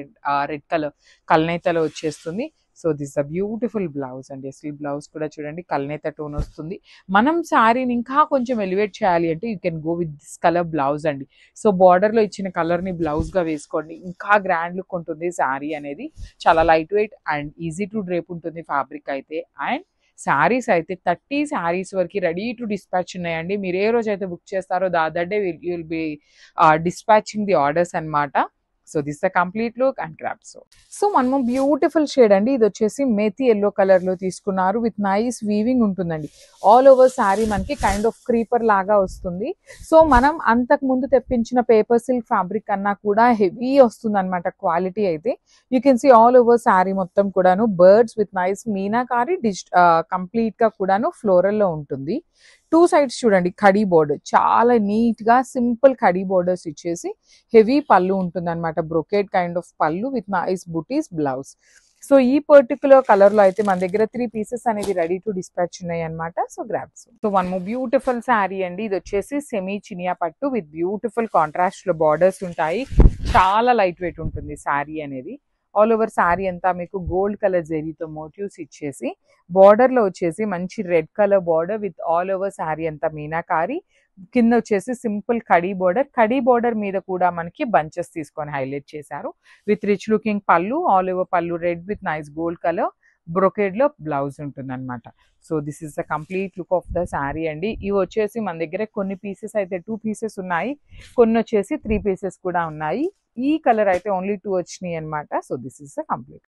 రెడ్ కలర్ కల్నేతలో వచ్చేస్తుంది. So this a beautiful blouse అండి. అసలు బ్లౌజ్ కూడా చూడండి కల్నేత టోన్ వస్తుంది. మనం శారీని ఇంకా కొంచెం ఎలివేట్ చేయాలి అంటే you can go with this colour blouse అండి. సో బార్డర్లో ఇచ్చిన కలర్ని బ్లౌజ్గా వేసుకోండి, ఇంకా గ్రాండ్ లుక్ ఉంటుంది శారీ అనేది. చాలా light weight and easy to drape ఉంటుంది ఫ్యాబ్రిక్ అయితే. అండ్ శారీస్ అయితే 30 శారీస్ వరకు రెడీ టు డిస్పాచ్ ఉన్నాయండి. మీరు ఏ రోజు అయితే బుక్ చేస్తారో they you will be dispatching the orders అనమాట. So this the complete look and craft. So మనము బ్యూటిఫుల్ షేడ్ అండి. ఇది వచ్చేసి మేతి ఎల్లో కలర్ లో తీసుకున్నారు విత్ నైస్ వీవింగ్ ఉంటుందండి. ఆల్ ఓవర్ శారీ మనకి కైండ్ ఆఫ్ క్రీపర్ లాగా వస్తుంది. సో మనం అంతకు ముందు తెప్పించిన పేపర్ సిల్క్ ఫ్యాబ్రిక్ కన్నా కూడా హెవీ వస్తుంది అనమాట క్వాలిటీ అయితే. You can see all over sari మొత్తం కూడాను birds with nice meenakari complete గా కూడాను ఫ్లోరల్ లో ఉంటుంది. టూ సైడ్స్ చూడండి కడీ బోర్డర్, చాలా నీట్ గా సింపుల్ కడీ బోర్డర్స్ ఇచ్చేసి హెవీ పళ్ళు ఉంటుంది అనమాట. Brocade kind of pallu with nice butis blouse. So ఈ పర్టికులర్ కలర్ లో అయితే మన దగ్గర 3 పీసెస్ అనేది రెడీ టు డిస్పాచ్ ఉన్నాయి అనమాట. So grabs. So one more beautiful sari అండి. ఇది వచ్చేసి సెమీ చినియా పట్టు విత్ బ్యూటిఫుల్ కాంట్రాస్ట్ లో బార్డర్స్ ఉంటాయి. చాలా లైట్ వెయిట్ ఉంటుంది శారీ అనేది. ఆల్ ఓవర్ శారీ అంతా మీకు గోల్డ్ కలర్ జెరీతో మోటివ్స్ ఇచ్చేసి, బార్డర్ లో వచ్చేసి మంచి red colour border with all over sari అంతా మీనాకారి. కింద వచ్చేసి simple khadi border. Khadi border మీద కూడా మనకి బంచెస్ తీసుకొని హైలైట్ చేశారు విత్ రిచ్ లుకింగ్ పళ్ళు. ఆల్ ఓవర్ పళ్ళు red with nice gold colour. Brocade లో బ్లౌజ్ ఉంటుంది అనమాట. So this is the complete look of the sari అండి. ఇవి వచ్చేసి మన దగ్గర కొన్ని పీసెస్ అయితే 2 పీసెస్ ఉన్నాయి, కొన్ని వచ్చేసి 3 పీసెస్ కూడా ఉన్నాయి. ఈ కలర్ అయితే ఓన్లీ 2 వచ్చినాయి అనమాట. So this is the complete.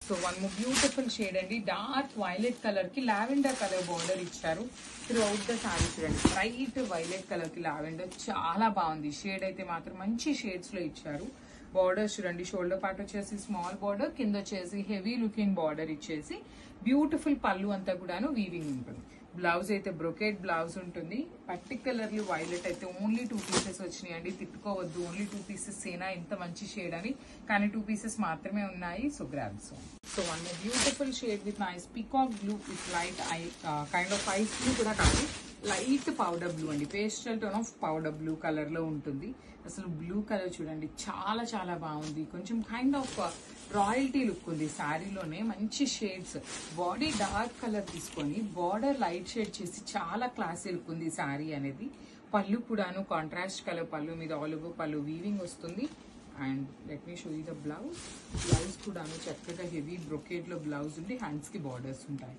So one more beautiful shade అండి. డార్క్ వైలెట్ కలర్ కి లావెండర్ కలర్ బార్డర్ ఇచ్చారు త్రూ అవుట్ ద శారీ. చూడండి బ్రైట్ వైలెట్ కలర్ కి లావెండర్ చాలా బాగుంది. షేడ్ అయితే మాత్రం మంచి షేడ్స్ లో ఇచ్చారు. బార్డర్ చూడండి, షోల్డర్ పార్ట్ వచ్చేసి స్మాల్ బార్డర్, కింద వచ్చేసి హెవీ లుకింగ్ బార్డర్ ఇచ్చేసి బ్యూటిఫుల్ పళ్ళు అంతా కూడాను వీవింగ్ ఉంటుంది. బ్లౌజ్ అయితే బ్రొకేట్ బ్లౌజ్ ఉంటుంది. పర్టికులర్లీ వైలెట్ అయితే ఓన్లీ 2 పీసెస్ వచ్చినాయి అండి. తిట్టుకోవద్దు, ఓన్లీ 2 పీసెస్ ఏనా ఇంత మంచి షేడ్ అని, కానీ 2 పీసెస్ మాత్రమే ఉన్నాయి. So grabs. So one beautiful shade with nice peacock blue with light kind of ice blue కూడా కాదు, లైట్ పౌడర్ బ్లూ అండి. Pastel tone of powder blue colour లో ఉంటుంది. అసలు బ్లూ కలర్ చూడండి చాలా చాలా బాగుంది. కొంచెం కైండ్ ఆఫ్ రాయల్టీ లుక్ ఉంది శారీలోనే. మంచి షేడ్స్, బాడీ డార్క్ కలర్ తీసుకొని బార్డర్ లైట్ షేడ్ చేసి చాలా క్లాసీ లుక్ ఉంది శారీ అనేది. పళ్ళు కూడాను కాంట్రాస్ట్ కలర్ పళ్ళు మీద ఆల్ ఓవర్ పళ్ళు వీవింగ్ వస్తుంది. And let me show you the blouse. Blouse కూడాను చక్కగా హెవీ బ్రొకేడ్ లో బ్లౌజ్ ఉండి హ్యాండ్స్ కి బార్డర్స్ ఉంటాయి.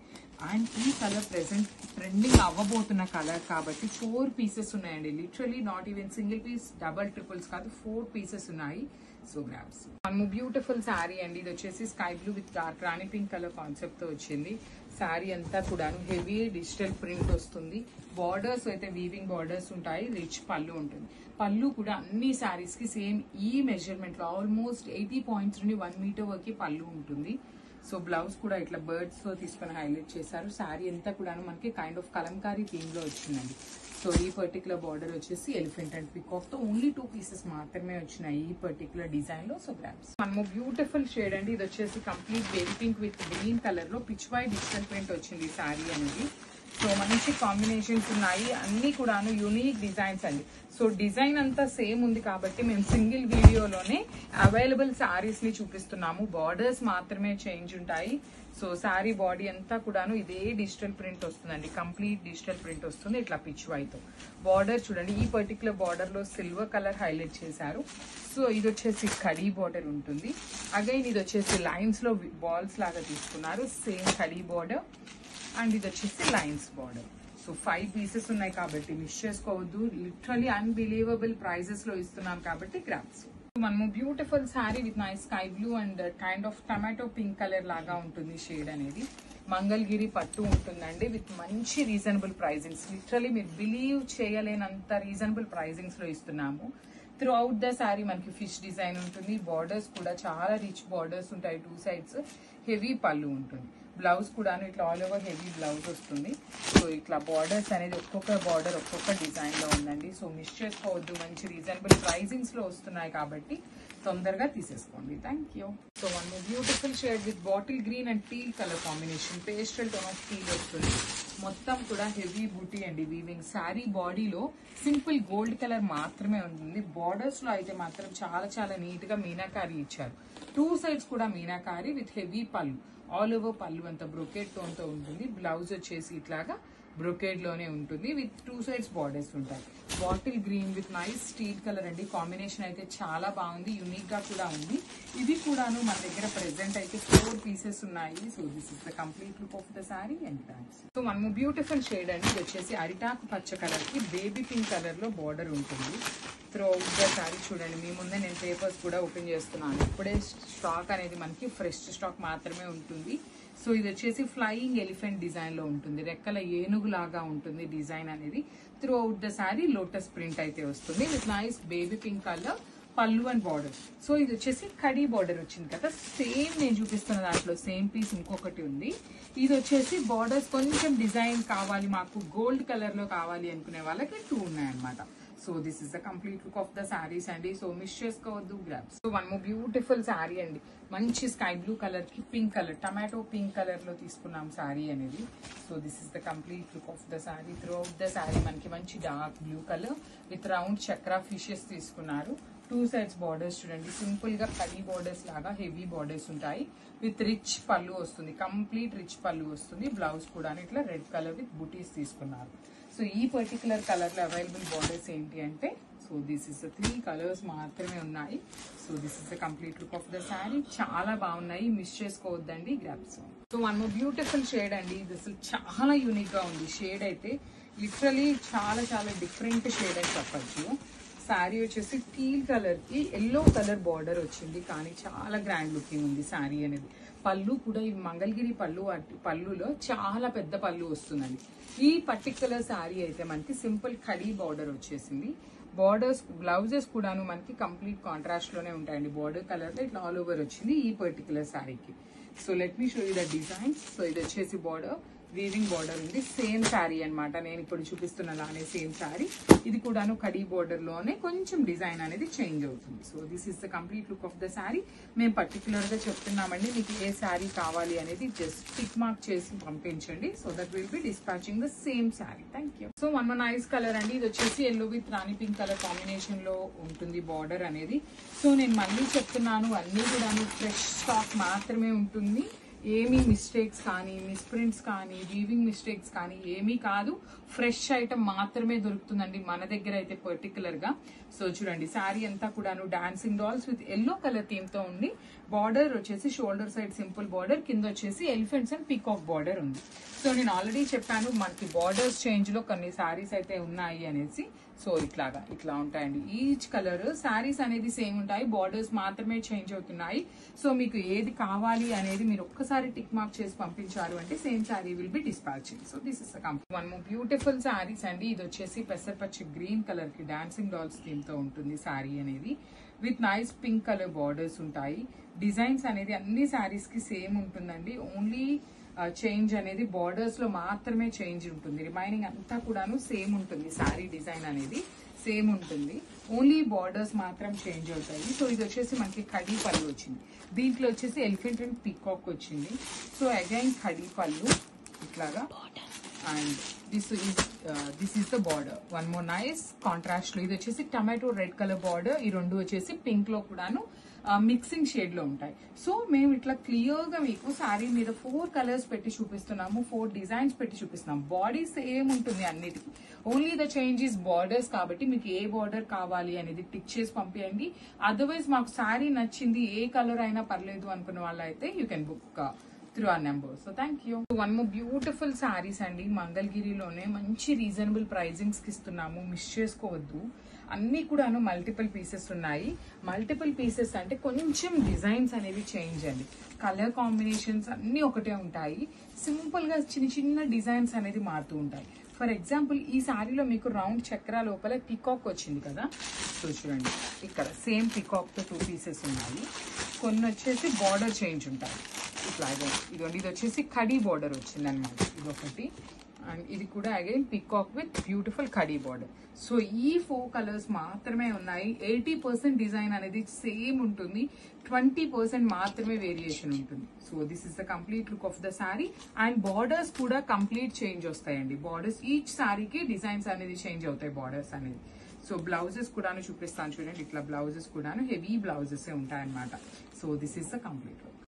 అండ్ ఈ కలర్ ప్రెసెంట్ ట్రెండింగ్ అవ్వబోతున్న కలర్ కాబట్టి 4 పీసెస్ ఉన్నాయండి. Literally not even single piece, double triples కాదు, 4 పీసెస్ ఉన్నాయి. So grabs. One beautiful sari అండి. ఇది వచ్చేసి sky blue with dark rani pink colour concept తో వచ్చింది. శారీ అంతా కూడా హెవీ డిజిటల్ ప్రింట్ వస్తుంది. బార్డర్స్ అయితే వీవింగ్ బార్డర్స్ ఉంటాయి. రిచ్ పళ్ళు ఉంటుంది. పళ్ళు కూడా అన్ని శారీస్ కి సేమ్ ఈ మెజర్మెంట్ లో ఆల్మోస్ట్ 80 పాయింట్స్ నుండి 1 మీటర్ వరకు పళ్ళు ఉంటుంది. సో బ్లౌజ్ కూడా ఇట్లా బర్డ్స్ తో తీసుకొని హైలైట్ చేశారు. శారీ అంతా కూడా మనకి కైండ్ ఆఫ్ కలంకారీ థీమ్ లో వచ్చిందండి. సో ఈ పర్టికులర్ బార్డర్ వచ్చేసి ఎలిఫెంట్ అండ్ పికాక్ తో ఓన్లీ 2 పీసెస్ మాత్రమే వచ్చినాయి ఈ పర్టికులర్ డిజైన్ లో. So grabs. One more beautiful shade అండి. ఇది వచ్చేసి complete baby pink with green colour లో పిచ్ వైట్ డిజిటల్ ప్రింట్ వచ్చింది ఈ శారీ అనేది. సో మంచి కాంబినేషన్స్ ఉన్నాయి, అన్ని కూడాను యూనిక్ డిజైన్స్ అండి. సో డిజైన్ అంతా సేమ్ ఉంది కాబట్టి మేము సింగిల్ వీడియోలోనే అవైలబుల్ శారీస్ ని చూపిస్తున్నాము. బార్డర్స్ మాత్రమే చేంజ్ ఉంటాయి. సో శారీ బాడీ అంతా కూడాను ఇదే డిజిటల్ ప్రింట్ వస్తుందండి, కంప్లీట్ డిజిటల్ ప్రింట్ వస్తుంది. ఇట్లా పిచ్ వైతో బార్డర్ చూడండి, ఈ పర్టికులర్ బార్డర్ లో సిల్వర్ కలర్ హైలైట్ చేశారు. సో ఇది వచ్చేసి కడీ బార్డర్ ఉంటుంది. అగైన్ ఇది వచ్చేసి లైన్స్ లో బాల్స్ లాగా తీసుకున్నారు, సేమ్ కడీ బార్డర్. అండ్ ఇది వచ్చేసి లైన్స్ బార్డర్. సో 5 పీసెస్ ఉన్నాయి కాబట్టి మిస్ చేసుకోవద్దు. లిటరలీ అన్బిలీవబుల్ ప్రైజెస్ లో ఇస్తున్నాం కాబట్టి గ్రాప్స్. మనము beautiful sari with nice sky blue and kind of tomato pink colour లాగా ఉంటుంది షేడ్ అనేది. మంగళగిరి పట్టు ఉంటుందండి విత్ మంచి రీజనబుల్ ప్రైజింగ్స్. లిటరలీ మీరు బిలీవ్ చేయలేనంత రీజనబుల్ ప్రైజింగ్స్ లో ఇస్తున్నాము. త్రూ అవుట్ ద శారీ మనకి ఫిష్ డిజైన్ ఉంటుంది. బార్డర్స్ కూడా చాలా రిచ్ బార్డర్స్ ఉంటాయి, 2 సైడ్స్. హెవీ పళ్ళు ఉంటుంది. బ్లౌజ్ కూడా ఇట్లా ఆల్ ఓవర్ హెవీ బ్లౌజ్ వస్తుంది. సో ఇట్లా బార్డర్స్ అనేది ఒక్కొక్క బార్డర్ ఒక్కొక్క డిజైన్ లో ఉందండి. సో మిస్ చేసుకోవద్దు, మంచి రీజనబుల్ ప్రైజింగ్స్ లో వస్తున్నాయి కాబట్టి తొందరగా తీసేసుకోండి. Thank you. So one beautiful shade with bottle green and teal colour combination, pastel tone of teal వస్తుంది. మొత్తం కూడా హెవీ బూటీ అండి వీవింగ్. శారీ బాడీలో సింపుల్ గోల్డ్ కలర్ మాత్రమే ఉంటుంది. బార్డర్స్ లో అయితే మాత్రం చాలా చాలా నీట్ గా మీనాకారి ఇచ్చారు. 2 సైడ్స్ కూడా మీనాకారి విత్ హెవీ పళ్ళు. ఆల్ ఓవర్ పళ్ళు అంతా బ్రొకేడ్ టోన్ తో ఉంటుంది. బ్లౌజ్ వచ్చేసి ఇట్లాగా బ్రొకేడ్ లోనే ఉంటుంది విత్ 2 సైడ్స్ బార్డర్స్ ఉంటాయి. Bottle green with nice steel colour అండి. కాంబినేషన్ అయితే చాలా బాగుంది, యూనిక్ గా కూడా ఉంది. ఇది కూడాను మన దగ్గర ప్రెసెంట్ అయితే 4 పీసెస్ ఉన్నాయి. So this is the complete look of the sorry and thanks. So మనము బ్యూటిఫుల్ షేడ్ అండి. ఇది వచ్చేసి అరిటాకు పచ్చ కలర్ కి బేబీ పింక్ కలర్ లో బార్డర్ ఉంటుంది. త్రూ అవుట్ ద సారీ చూడండి, మీ ముందే నేను పేపర్స్ కూడా ఓపెన్ చేస్తున్నాను. ఇప్పుడే స్టాక్ అనేది మనకి ఫ్రెష్ స్టాక్ మాత్రమే ఉంటుంది. సో ఇది వచ్చేసి ఫ్లయింగ్ ఎలిఫెంట్ డిజైన్ లో ఉంటుంది, రెక్కల ఏనుగు లాగా ఉంటుంది డిజైన్ అనేది. Through out the sorry lotus print అయితే వస్తుంది with nice baby pink colour పళ్ళు అండ్ బార్డర్. సో ఇది వచ్చేసి కడీ బార్డర్ వచ్చింది కదా, సేమ్ నేను చూపిస్తున్న దాంట్లో సేమ్ పీస్ ఇంకొకటి ఉంది. ఇది వచ్చేసి బార్డర్స్ కొంచెం డిజైన్ కావాలి మాకు, గోల్డ్ కలర్ లో కావాలి అనుకునే వాళ్ళకి 2 ఉన్నాయన్నమాట. So this is the complete look of the saris అండి. సో మిస్ చేసుకోవద్దు, grabs. So one more beautiful sari అండి. మంచి స్కై బ్లూ కలర్ కి pink colour, tomato pink colour లో తీసుకున్నాం శారీ అనేది. So this is the complete look of the sari. Through out the sari మనకి మంచి dark blue colour with round Chakra fishes తీసుకున్నారు. 2 సైడ్స్ బార్డర్స్ చూడండి, సింపుల్ గా కడీ బార్డర్స్ లాగా హెవీ బార్డర్స్ ఉంటాయి విత్ రిచ్ పళ్ళు వస్తుంది, కంప్లీట్ రిచ్ పళ్ళు వస్తుంది. బ్లౌజ్ కూడా ఇట్లా రెడ్ కలర్ విత్ బుటీస్ తీసుకున్నారు. సో ఈ పర్టికులర్ కలర్ లో అవైలబుల్ బార్డర్స్ ఏంటి అంటే, సో దిస్ ఇస్ 3 కలర్స్ మాత్రమే ఉన్నాయి. So this is the complete look of the sari. చాలా బాగున్నాయి, మిస్ చేసుకోవద్దండి, grabs. So one more beautiful shade అండి. ఇది అసలు చాలా యూనిక్ గా ఉంది షేడ్ అయితే. లిటరలీ చాలా చాలా డిఫరెంట్ షేడ్ అని చెప్పచ్చు. శారీ వచ్చేసి టీల్ కలర్ కి ఎల్లో కలర్ బార్డర్ వచ్చింది, కానీ చాలా గ్రాండ్ లుకింగ్ ఉంది శారీ అనేది. పళ్ళు కూడా ఈ మంగళగిరి పళ్ళులో చాలా పెద్ద పళ్ళు వస్తుందండి. ఈ పర్టికులర్ శారీ అయితే మనకి సింపుల్ కడీ బార్డర్ వచ్చేసింది. బార్డర్స్ బ్లౌజెస్ కూడాను మనకి కంప్లీట్ కాంట్రాస్ట్ లోనే ఉంటాయండి. బార్డర్ కలర్ లో ఇట్లా ఆల్ ఓవర్ వచ్చింది ఈ పర్టికులర్ శారీకి. So let me show you the designs. So ఇది వచ్చేసి బార్డర్ వీవింగ్ బార్డర్ ఉంది, సేమ్ శారీ అనమాట. నేను ఇప్పుడు చూపిస్తున్నలానే సేమ్ శారీ. ఇది కూడాను కడీ బార్డర్ లోనే కొంచెం డిజైన్ అనేది చేంజ్ అవుతుంది. So this is the complete look of the sari. మేము పర్టికులర్ గా చెప్తున్నామండి, మీకు ఏ శారీ కావాలి అనేది జస్ట్ టిక్ మార్క్ చేసి పంపించండి. So that will be dispatching the same sari. Thank you. So one nice colour అండి. ఇది వచ్చేసి yellow with Rani pink colour combination లో ఉంటుంది బార్డర్ అనేది. సో నేను మళ్ళీ చెప్తున్నాను, అన్ని కూడాను ఫ్రెష్ స్టాక్ మాత్రమే ఉంటుంది. ఏమీ మిస్టేక్స్ కానీ మిస్ప్రింట్స్ కానీ వీవింగ్ మిస్టేక్స్ కానీ ఏమీ కాదు. ఫ్రెష్ ఐటమ్ మాత్రమే దొరుకుతుందండి మన దగ్గర అయితే పర్టికులర్ గా. సో చూడండి, శారీ అంతా కూడాను dancing dolls with yellow colour theme తో ఉంది. బార్డర్ వచ్చేసి షోల్డర్ సైడ్ సింపుల్ బార్డర్, కింద వచ్చేసి ఎలిఫెంట్స్ అండ్ పీకాక్ బార్డర్ ఉంది. సో నేను ఆల్రెడీ చెప్పాను మనకి బార్డర్స్ చేంజ్ లో కొన్ని శారీస్ అయితే ఉన్నాయి అనేసి. సో ఇట్లా ఉంటాయండి. ఈచ్ కలర్ శారీస్ అనేది సేమ్ ఉంటాయి, బార్డర్స్ మాత్రమే చేంజ్ అవుతున్నాయి. సో మీకు ఏది కావాలి అనేది మీరు ఒక్కసారి టిక్ మార్క్ చేసి పంపించారు అంటే same sari will be dispatching. So this is one more beautiful saris అండి. ఇది వచ్చేసి పెసరపచ్చి గ్రీన్ కలర్ కి డాన్సింగ్ డాల్స్ థీమ్ తో ఉంటుంది శారీ అనేది. With nice pink colour borders ఉంటాయి. డిజైన్స్ అనేది అన్ని శారీస్ కి సేమ్ ఉంటుందండి. ఓన్లీ చేంజ్ అనేది బార్డర్స్ లో మాత్రమే చేంజ్ ఉంటుంది, రిమైనింగ్ అంతా కూడాను సేమ్ ఉంటుంది. శారీ డిజైన్ అనేది సేమ్ ఉంటుంది, ఓన్లీ బార్డర్స్ మాత్రం చేంజ్ అవుతాయి. సో ఇది వచ్చేసి మనకి కడీ పళ్ళు వచ్చింది, దీంట్లో వచ్చేసి ఎలిఫెంట్ అండ్ పీకాక్ వచ్చింది. సో అగైన్ కడీ పళ్ళు ఇట్లాగా and this is the border. One more nice contrast లో ఇది వచ్చేసి టమాటో రెడ్ కలర్ బార్డర్. ఈ రెండు వచ్చేసి పింక్ లో కూడాను మిక్సింగ్ షేడ్ లో ఉంటాయి. సో మేము ఇట్లా క్లియర్ గా మీకు శారీ మీద 4 కలర్స్ పెట్టి చూపిస్తున్నాము, 4 డిజైన్స్ పెట్టి చూపిస్తున్నాము. బాడీ సేమ్ ఉంటుంది అన్నిటికీ, only the change is borders. కాబట్టి మీకు ఏ బార్డర్ కావాలి అనేది టిక్ చేసి పంపించండి. అదర్వైజ్ మాకు శారీ నచ్చింది ఏ కలర్ అయినా పర్లేదు అనుకున్న వాళ్ళు అయితే you can book through our number. So thank you. One more beautiful sarees అండి, మంగళగిరిలోనే మంచి రీజనబుల్ ప్రైజింగ్స్ కి ఇస్తున్నాము, మిస్ చేసుకోవద్దు. అన్ని కూడాను మల్టిపుల్ పీసెస్ ఉన్నాయి. మల్టిపుల్ పీసెస్ అంటే కొంచెం డిజైన్స్ అనేవి చేంజ్ అండి, కలర్ కాంబినేషన్స్ అన్ని ఒకటే ఉంటాయి. సింపుల్ గా చిన్న చిన్న డిజైన్స్ అనేది మారుతూ ఉంటాయి. ఫర్ ఎగ్జాంపుల్ ఈ సారీలో మీకు రౌండ్ చక్ర లోపల పికాక్ వచ్చింది కదా, సో చూడండి ఇక్కడ సేమ్ పికాక్ తో 2 పీసెస్ ఉన్నాయి. కొన్ని వచ్చేసి బార్డర్ చేంజ్ ఉంటాయి ఇట్లాగే. ఇదిగోండి ఇది వచ్చేసి కడీ బార్డర్ వచ్చింది అనమాట, ఇది ఒకటి. అండ్ ఇది కూడా again peacock with beautiful khadi border. So ఈ 4 కలర్స్ మాత్రమే ఉన్నాయి. 80% డిజైన్ అనేది సేమ్ ఉంటుంది, 20% మాత్రమే వేరియేషన్ ఉంటుంది. So this is the complete look of the sari. And borders కూడా కంప్లీట్ చేంజ్ వస్తాయండి. బార్డర్స్ ఈచ్ శారీకి డిజైన్స్ అనేది చేంజ్ అవుతాయి బార్డర్స్ అనేది. సో బ్లౌజెస్ కూడాను చూపిస్తాను చూడండి, ఇట్లా బ్లౌజెస్ కూడాను హెవీ బ్లౌజెస్ ఉంటాయి అనమాట. So this is the complete look.